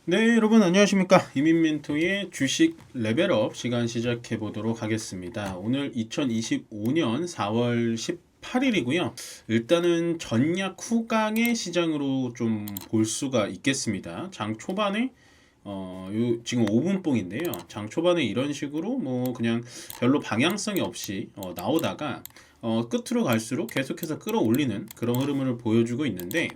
네, 여러분 안녕하십니까? 이민민토의 주식 레벨업 시간 시작해 보도록 하겠습니다. 오늘 2025년 4월 18일이고요. 일단은 전략 후강의 시장으로 좀 볼 수가 있겠습니다. 장 초반에 지금 5분봉인데요. 장 초반에 이런 식으로 뭐 그냥 별로 방향성이 없이 나오다가 끝으로 갈수록 계속해서 끌어올리는 그런 흐름을 보여주고 있는데,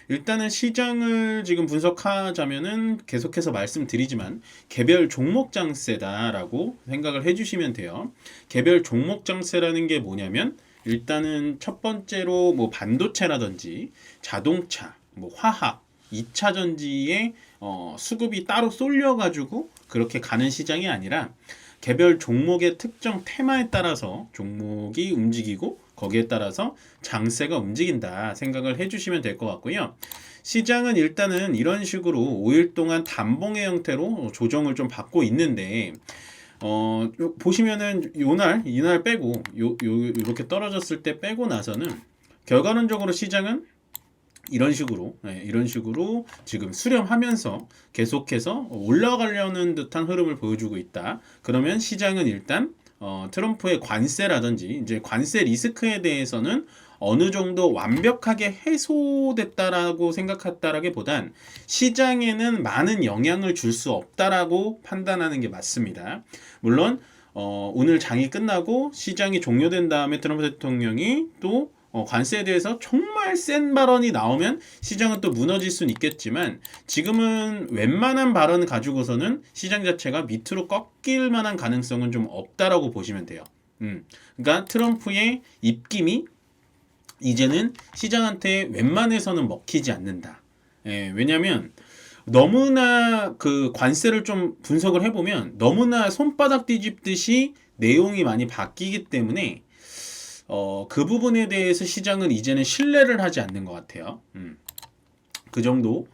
일단은 시장을 지금 분석하자면은 계속해서 말씀드리지만 개별 종목 장세다라고 생각을 해주시면 돼요. 개별 종목 장세라는 게 뭐냐면, 일단은 첫 번째로 뭐 반도체라든지 자동차, 뭐 화학, 2차 전지에 수급이 따로 쏠려가지고 그렇게 가는 시장이 아니라, 개별 종목의 특정 테마에 따라서 종목이 움직이고 거기에 따라서 장세가 움직인다 생각을 해주시면 될 것 같고요. 시장은 일단은 이런 식으로 5일 동안 단봉의 형태로 조정을 좀 받고 있는데, 보시면은 이날 빼고 이렇게 떨어졌을 때 빼고 나서는 결과론적으로 시장은 이런 식으로 지금 수렴하면서 계속해서 올라가려는 듯한 흐름을 보여주고 있다. 그러면 시장은 일단 트럼프의 관세라든지 이제 관세 리스크에 대해서는 어느 정도 완벽하게 해소됐다라고 생각했다라기보단 시장에는 많은 영향을 줄 수 없다라고 판단하는 게 맞습니다. 물론 오늘 장이 끝나고 시장이 종료된 다음에 트럼프 대통령이 또 관세에 대해서 정말 센 발언이 나오면 시장은 또 무너질 수는 있겠지만, 지금은 웬만한 발언 가지고서는 시장 자체가 밑으로 꺾일 만한 가능성은 좀 없다라고 보시면 돼요. 그러니까 트럼프의 입김이 이제는 시장한테 웬만해서는 먹히지 않는다. 왜냐면 너무나 그 관세를 좀 분석을 해보면 너무나 손바닥 뒤집듯이 내용이 많이 바뀌기 때문에 그 부분에 대해서 시장은 이제는 신뢰를 하지 않는 것 같아요. 그 정도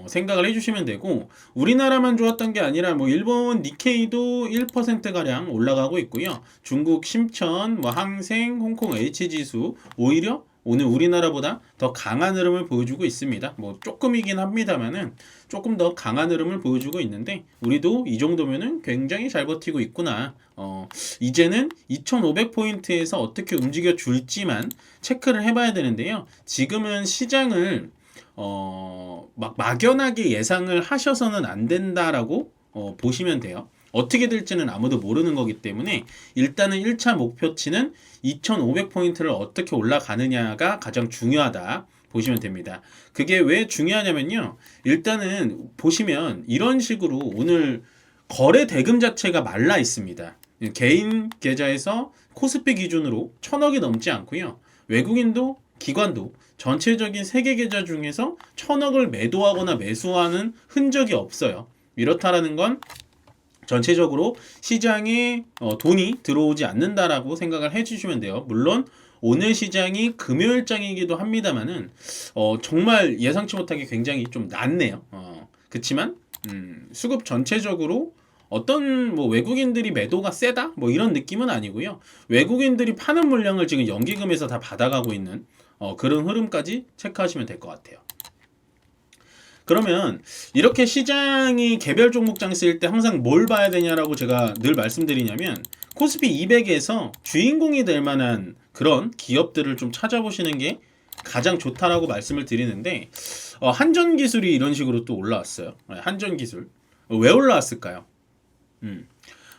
생각을 해주시면 되고, 우리나라만 좋았던 게 아니라 뭐 일본 니케이도 1%가량 올라가고 있고요. 중국 심천, 뭐 항생, 홍콩 H지수 오히려 오늘 우리나라보다 더 강한 흐름을 보여주고 있습니다. 뭐 조금이긴 합니다만은 조금 더 강한 흐름을 보여주고 있는데, 우리도 이 정도면은 굉장히 잘 버티고 있구나. 이제는 2500포인트에서 어떻게 움직여 줄지만 체크를 해봐야 되는데요. 지금은 시장을 막 막연하게 예상을 하셔서는 안 된다라고 보시면 돼요. 어떻게 될지는 아무도 모르는 거기 때문에 일단은 1차 목표치는 2500포인트를 어떻게 올라가느냐가 가장 중요하다 보시면 됩니다. 그게 왜 중요하냐면요. 일단은 보시면 이런 식으로 오늘 거래 대금 자체가 말라 있습니다. 개인 계좌에서 코스피 기준으로 1000억이 넘지 않고요. 외국인도 기관도 전체적인 세계 계좌 중에서 1000억을 매도하거나 매수하는 흔적이 없어요. 이렇다라는 건 전체적으로 시장에 돈이 들어오지 않는다라고 생각을 해주시면 돼요. 물론 오늘 시장이 금요일장이기도 합니다만은 정말 예상치 못하게 굉장히 좀 낮네요. 그렇지만 수급 전체적으로 어떤 뭐 외국인들이 매도가 세다 뭐 이런 느낌은 아니고요. 외국인들이 파는 물량을 지금 연기금에서 다 받아가고 있는 그런 흐름까지 체크하시면 될 것 같아요. 그러면 이렇게 시장이 개별 종목 장세일 때 항상 뭘 봐야 되냐라고 제가 늘 말씀드리냐면, 코스피 200에서 주인공이 될 만한 그런 기업들을 좀 찾아보시는 게 가장 좋다라고 말씀을 드리는데, 한전기술이 이런 식으로 또 올라왔어요. 한전기술 왜 올라왔을까요?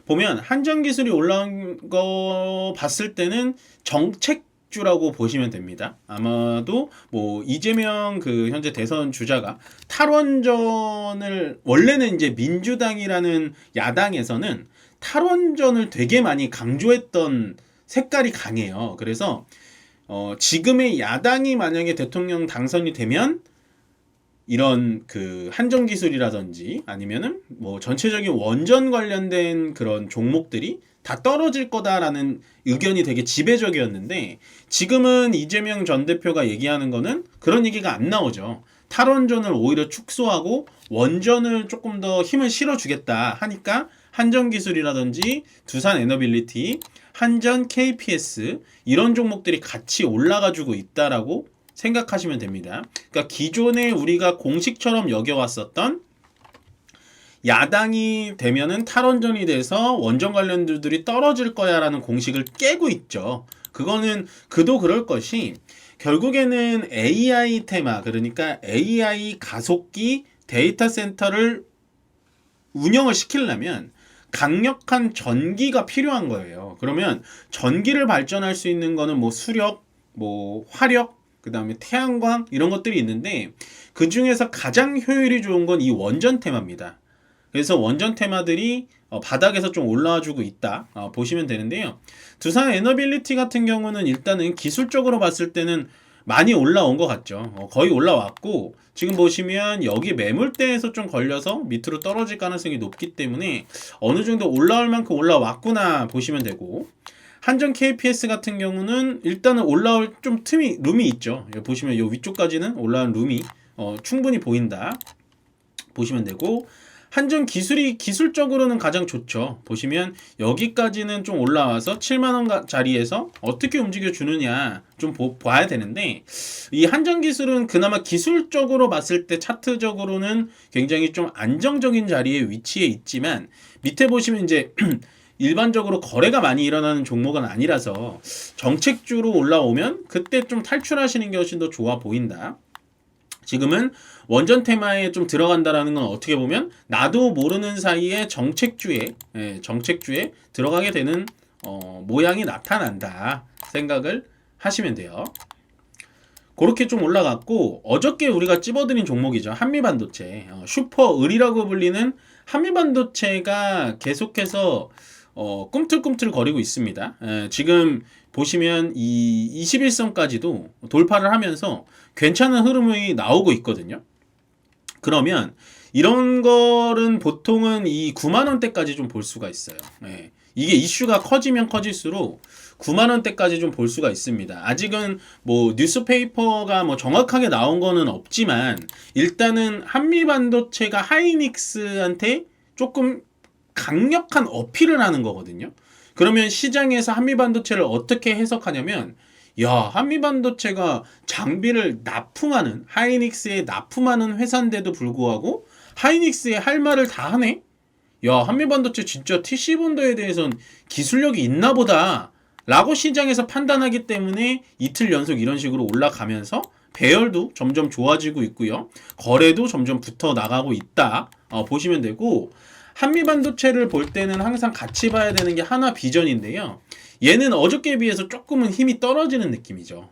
보면 한전기술이 올라온 거 봤을 때는 정책주라고 보시면 됩니다. 아마도 뭐 이재명 그 현재 대선 주자가 탈원전을, 원래는 이제 민주당이라는 야당에서는 탈원전을 되게 많이 강조했던 색깔이 강해요. 그래서 지금의 야당이 만약에 대통령 당선이 되면 이런 그 한전 기술이라든지 아니면은 뭐 전체적인 원전 관련된 그런 종목들이 다 떨어질 거다라는 의견이 되게 지배적이었는데, 지금은 이재명 전 대표가 얘기하는 거는 그런 얘기가 안 나오죠. 탈원전을 오히려 축소하고 원전을 조금 더 힘을 실어주겠다 하니까 한전 기술이라든지 두산 에너빌리티, 한전 KPS 이런 종목들이 같이 올라가지고 있다라고 생각하시면 됩니다. 그러니까 기존에 우리가 공식처럼 여겨왔었던 야당이 되면은 탈원전이 돼서 원전 관련주들이 떨어질 거야라는 공식을 깨고 있죠. 그거는 그도 그럴 것이 결국에는 AI 테마, 그러니까 AI 가속기 데이터 센터를 운영을 시키려면 강력한 전기가 필요한 거예요. 그러면 전기를 발전할 수 있는 거는 뭐 수력, 뭐 화력, 그 다음에 태양광 이런 것들이 있는데 그 중에서 가장 효율이 좋은 건 이 원전 테마입니다. 그래서 원전 테마들이 바닥에서 좀 올라와주고 있다 보시면 되는데요. 두산 에너빌리티 같은 경우는 일단은 기술적으로 봤을 때는 많이 올라온 것 같죠. 거의 올라왔고 지금 보시면 여기 매물대에서 좀 걸려서 밑으로 떨어질 가능성이 높기 때문에 어느 정도 올라올 만큼 올라왔구나 보시면 되고, 한전 KPS 같은 경우는 일단은 올라올 좀 룸이 있죠. 여기 보시면 이 위쪽까지는 올라온 룸이 충분히 보인다 보시면 되고, 한전 기술이 기술적으로는 가장 좋죠. 보시면 여기까지는 좀 올라와서 7만원 자리에서 어떻게 움직여 주느냐 좀 봐야 되는데, 이 한전 기술은 그나마 기술적으로 봤을 때 차트적으로는 굉장히 좀 안정적인 자리에 위치해 있지만 밑에 보시면 이제 일반적으로 거래가 많이 일어나는 종목은 아니라서 정책주로 올라오면 그때 좀 탈출하시는 게 훨씬 더 좋아 보인다. 지금은 원전 테마에 좀 들어간다라는 건 어떻게 보면 나도 모르는 사이에 정책주에 들어가게 되는 모양이 나타난다 생각을 하시면 돼요. 그렇게 좀 올라갔고, 어저께 우리가 찝어드린 종목이죠. 한미반도체. 슈퍼을이라고 불리는 한미반도체가 계속해서 꿈틀꿈틀 거리고 있습니다. 지금 보시면 이 21선까지도 돌파를 하면서 괜찮은 흐름이 나오고 있거든요. 그러면 이런 거는 보통은 이 9만원대까지 좀 볼 수가 있어요. 이게 이슈가 커지면 커질수록 9만원대까지 좀 볼 수가 있습니다. 아직은 뭐 뉴스페이퍼가 뭐 정확하게 나온 거는 없지만 일단은 한미반도체가 하이닉스한테 조금 강력한 어필을 하는 거거든요. 그러면 시장에서 한미반도체를 어떻게 해석하냐면, 야, 한미반도체가 장비를 납품하는, 하이닉스에 납품하는 회사인데도 불구하고 하이닉스에 할 말을 다 하네? 야, 한미반도체 진짜 TC본더에 대해서는 기술력이 있나 보다 라고 시장에서 판단하기 때문에 이틀 연속 이런 식으로 올라가면서 배열도 점점 좋아지고 있고요. 거래도 점점 붙어 나가고 있다 보시면 되고, 한미반도체를 볼 때는 항상 같이 봐야 되는 게 하나 비전인데요. 얘는 어저께에 비해서 조금은 힘이 떨어지는 느낌이죠.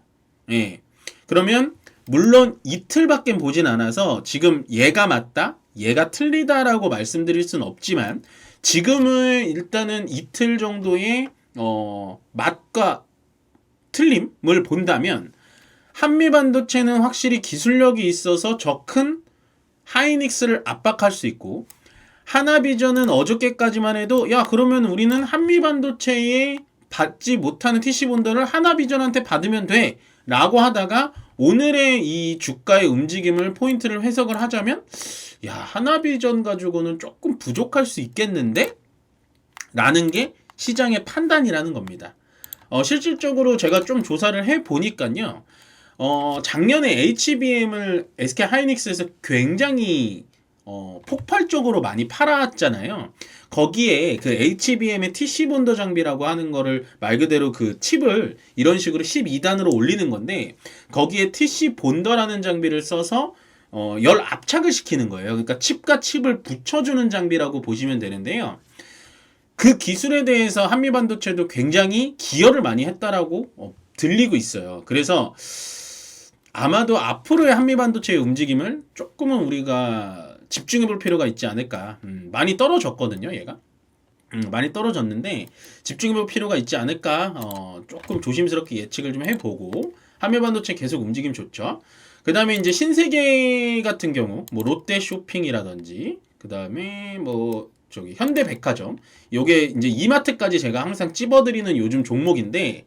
예. 그러면 물론 이틀밖에 보진 않아서 지금 얘가 맞다, 얘가 틀리다라고 말씀드릴 수는 없지만 지금은 일단은 이틀 정도의 맛과 틀림을 본다면 한미반도체는 확실히 기술력이 있어서 저 큰 하이닉스를 압박할 수 있고, 하나비전은 어저께까지만 해도 야, 그러면 우리는 한미반도체에 받지 못하는 TC본더를 하나비전한테 받으면 돼 라고 하다가 오늘의 이 주가의 움직임을 포인트를 해석을 하자면, 야, 하나비전 가지고는 조금 부족할 수 있겠는데? 라는 게 시장의 판단이라는 겁니다. 실질적으로 제가 좀 조사를 해보니까요, 작년에 HBM을 SK하이닉스에서 굉장히 폭발적으로 많이 팔아왔잖아요. 거기에 그 HBM의 TC본더 장비라고 하는 거를 말 그대로 그 칩을 이런 식으로 12단으로 올리는 건데, 거기에 TC본더라는 장비를 써서 열 압착을 시키는 거예요. 그러니까 칩과 칩을 붙여주는 장비라고 보시면 되는데요. 그 기술에 대해서 한미반도체도 굉장히 기여를 많이 했다라고 들리고 있어요. 그래서 아마도 앞으로의 한미반도체의 움직임을 조금은 우리가 집중해 볼 필요가 있지 않을까. 많이 떨어졌거든요, 얘가. 많이 떨어졌는데 집중해 볼 필요가 있지 않을까. 조금 조심스럽게 예측을 좀 해보고, 한미반도체 계속 움직임 좋죠. 그 다음에 이제 신세계 같은 경우, 뭐 롯데쇼핑이라든지, 그 다음에 뭐 저기 현대백화점, 요게 이제 이마트까지 제가 항상 찝어드리는 요즘 종목인데,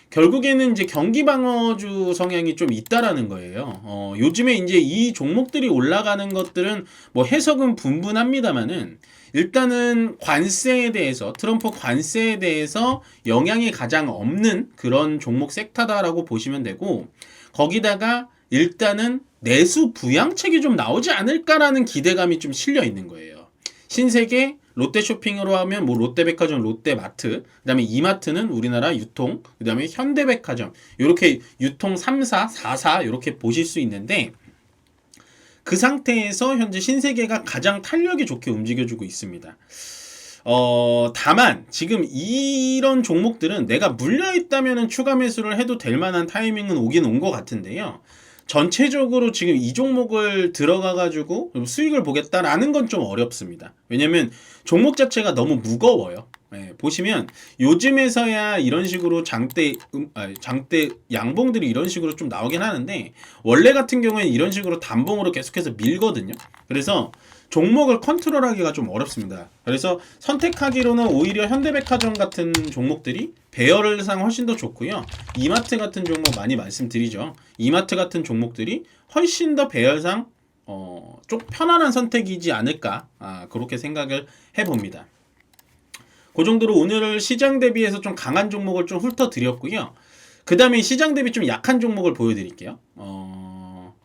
결국에는 이제 경기 방어주 성향이 좀 있다라는 거예요. 요즘에 이제 이 종목들이 올라가는 것들은 뭐 해석은 분분합니다만은 일단은 관세에 대해서, 트럼프 관세에 대해서 영향이 가장 없는 그런 종목 섹터다라고 보시면 되고, 거기다가 일단은 내수 부양책이 좀 나오지 않을까라는 기대감이 좀 실려 있는 거예요. 신세계, 롯데쇼핑으로 하면 뭐 롯데백화점, 롯데마트, 그다음에 이마트는 우리나라 유통, 그다음에 현대백화점 이렇게 유통 3사, 4사 이렇게 보실 수 있는데 그 상태에서 현재 신세계가 가장 탄력이 좋게 움직여주고 있습니다. 다만 지금 이런 종목들은 내가 물려있다면 추가 매수를 해도 될 만한 타이밍은 오긴 온 것 같은데요. 전체적으로 지금 이 종목을 들어가가지고 수익을 보겠다라는 건 좀 어렵습니다. 왜냐면 종목 자체가 너무 무거워요. 보시면 요즘에서야 이런 식으로 장대 양봉들이 이런 식으로 좀 나오긴 하는데 원래 같은 경우에는 이런 식으로 단봉으로 계속해서 밀거든요. 그래서 종목을 컨트롤하기가 좀 어렵습니다. 그래서 선택하기로는 오히려 현대백화점 같은 종목들이 배열상 훨씬 더 좋고요. 이마트 같은 종목 많이 말씀드리죠. 이마트 같은 종목들이 훨씬 더 배열상 좀 편안한 선택이지 않을까 그렇게 생각을 해봅니다. 그 정도로 오늘 시장 대비해서 좀 강한 종목을 좀 훑어드렸고요. 그 다음에 시장 대비 좀 약한 종목을 보여드릴게요.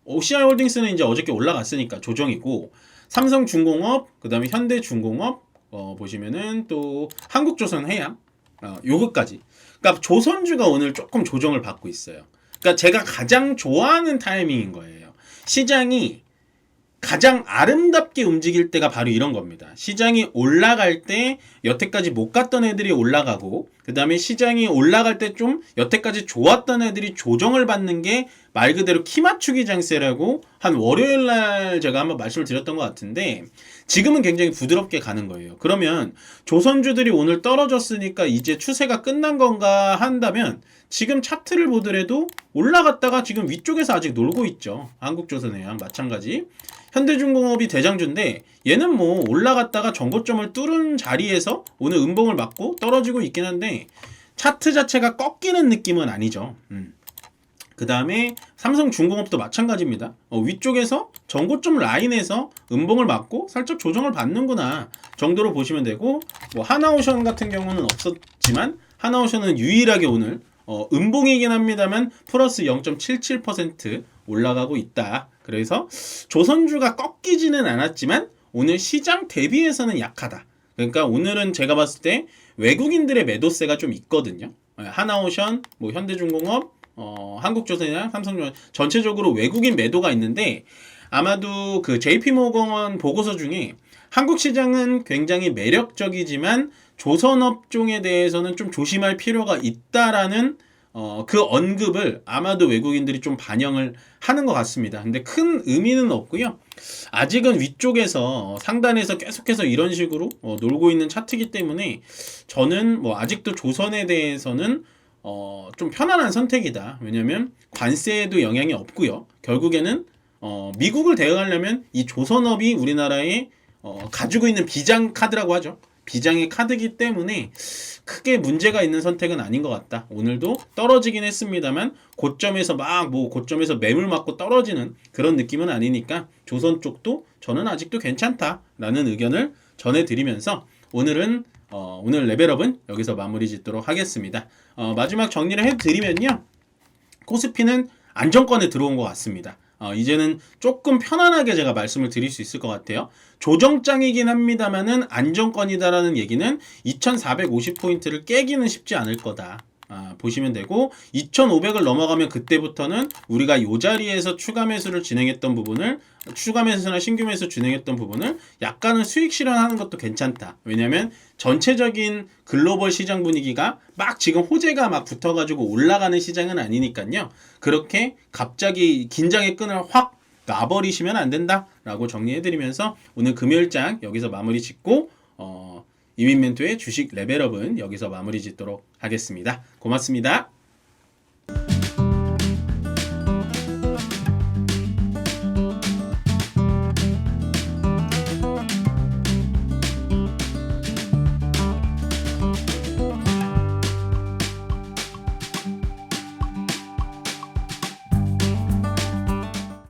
OCI홀딩스는 이제 어저께 올라갔으니까 조정이고 삼성중공업, 그 다음에 현대중공업, 보시면은 또 한국조선해양, 요거까지. 그러니까 조선주가 오늘 조금 조정을 받고 있어요. 그러니까 제가 가장 좋아하는 타이밍인 거예요. 시장이 가장 아름답게 움직일 때가 바로 이런 겁니다. 시장이 올라갈 때 여태까지 못 갔던 애들이 올라가고 그 다음에 시장이 올라갈 때 좀 여태까지 좋았던 애들이 조정을 받는 게 말 그대로 키 맞추기 장세라고 한 월요일날 제가 한번 말씀을 드렸던 것 같은데 지금은 굉장히 부드럽게 가는 거예요. 그러면 조선주들이 오늘 떨어졌으니까 이제 추세가 끝난 건가 한다면 지금 차트를 보더라도 올라갔다가 지금 위쪽에서 아직 놀고 있죠. 한국조선해양 마찬가지. 현대중공업이 대장주인데 얘는 뭐 올라갔다가 전고점을 뚫은 자리에서 오늘 음봉을 맞고 떨어지고 있긴 한데 차트 자체가 꺾이는 느낌은 아니죠. 그 다음에 삼성중공업도 마찬가지입니다. 위쪽에서 전고점 라인에서 음봉을 맞고 살짝 조정을 받는구나 정도로 보시면 되고 뭐 하나오션 같은 경우는 없었지만 하나오션은 유일하게 오늘 음봉이긴 합니다만 플러스 0.77% 올라가고 있다. 그래서 조선주가 꺾이지는 않았지만 오늘 시장 대비해서는 약하다. 그러니까 오늘은 제가 봤을 때 외국인들의 매도세가 좀 있거든요. 하나오션, 뭐 현대중공업, 한국조선이나 삼성조선 전체적으로 외국인 매도가 있는데 아마도 그 JP모건 보고서 중에 한국 시장은 굉장히 매력적이지만 조선업종에 대해서는 좀 조심할 필요가 있다라는 그 언급을 아마도 외국인들이 좀 반영을 하는 것 같습니다. 근데 큰 의미는 없고요. 아직은 위쪽에서 상단에서 계속해서 이런 식으로 놀고 있는 차트이기 때문에 저는 뭐 아직도 조선에 대해서는 좀 편안한 선택이다. 왜냐면 관세에도 영향이 없고요. 결국에는 미국을 대응하려면 이 조선업이 우리나라에 가지고 있는 비장 카드라고 하죠. 비장의 카드이기 때문에 크게 문제가 있는 선택은 아닌 것 같다. 오늘도 떨어지긴 했습니다만 고점에서 고점에서 매물 맞고 떨어지는 그런 느낌은 아니니까 조선 쪽도 저는 아직도 괜찮다라는 의견을 전해드리면서 오늘 레벨업은 여기서 마무리 짓도록 하겠습니다. 마지막 정리를 해드리면요. 코스피는 안정권에 들어온 것 같습니다. 이제는 조금 편안하게 제가 말씀을 드릴 수 있을 것 같아요. 조정장이긴 합니다만은 안정권이다라는 얘기는 2450포인트를 깨기는 쉽지 않을 거다. 보시면 되고 2500을 넘어가면 그때부터는 우리가 이 자리에서 추가 매수를 진행했던 부분을 추가 매수나 신규 매수 진행했던 부분을 약간은 수익 실현하는 것도 괜찮다. 왜냐면 전체적인 글로벌 시장 분위기가 막 지금 호재가 막 붙어가지고 올라가는 시장은 아니니까요. 그렇게 갑자기 긴장의 끈을 확 놔버리시면 안 된다라고 정리해드리면서 오늘 금요일장 여기서 마무리 짓고 이민멘토의 주식 레벨업은 여기서 마무리 짓도록 하겠습니다. 고맙습니다.